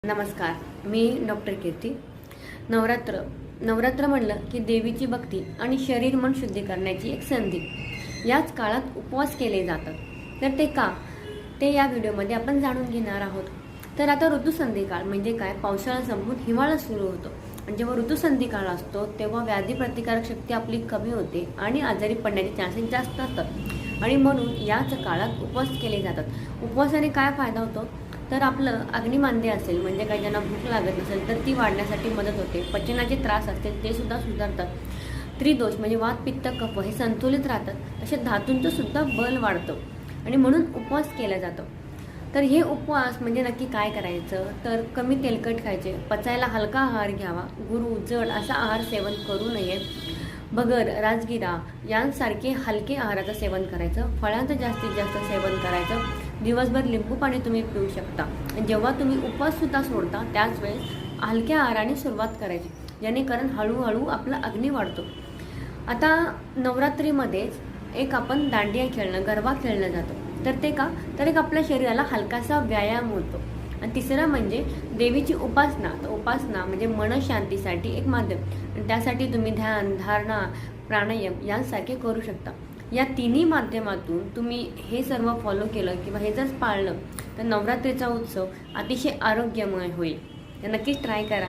नमस्कार, मी डॉक्टर कीर्ती. नवरात्र म्हणलं की देवीची भक्ती आणि शरीर मन शुद्धी करण्याची एक संधी. याच काळात उपवास केले जातात. तर ते का, ते या व्हिडिओमध्ये आपण जाणून घेणार आहोत. तर आता ऋतुसंधी काळ म्हणजे काय, पावसाळा संपून हिवाळा सुरू होतो. आणि जेव्हा ऋतुसंधी काळ असतो तेव्हा व्याधी प्रतिकारक शक्ती आपली कमी होते आणि आजारी पडण्याचे चान्सेस जास्त असतात. आणि म्हणून याच काळात उपवास केले जातात. उपवासाने काय फायदा होतो, तर आपलं अग्निमांद्य असेल म्हणजे काही ज्यांना भूक लागत नसेल तर ती वाढण्यासाठी मदत होते. पचनाचे त्रास असतील ते सुद्धा सुधारतात. त्रिदोष म्हणजे वात पित्त कफ हे संतुलित राहतात. तसे धातूंचं सुद्धा बल वाढतं आणि म्हणून उपवास केला जातो. तर हे उपवास म्हणजे नक्की काय करायचं, तर कमी तेलकट खायचे, पचायला हलका आहार घ्यावा, गुरू जड असा आहार सेवन करू नये, बगर राजगिरा यांसारखे हलके आहाराचं सेवन करायचं, फळांचं जास्तीत जास्त सेवन करायचं, दिवसभर लिंबू पाणी तुम्ही पिऊ शकता. जेव्हा तुम्ही उपवाससुद्धा सोडता त्याच वेळेस हलक्या आहाराने सुरुवात करायची, जेणेकरून हळूहळू आपला अग्नी वाढतो. आता नवरात्रीमध्येच एक आपण दांडिया खेळणं, गरबा खेळलं जातं. तर ते का, तर एक आपल्या शरीराला हलकासा व्यायाम होतो. आणि तिसरं म्हणजे देवीची उपासना. तर उपासना म्हणजे मनशांतीसाठी एक माध्यम, आणि त्यासाठी तुम्ही ध्यान, धारणा, प्राणायाम यांसारखे करू शकता. या तिन्ही माध्यमातून तुम्ही हे सर्व फॉलो केलं किंवा हे जर पाळलं तर नवरात्रीचा उत्सव अतिशय आरोग्यमय होईल. तर नक्कीच ट्राय करा.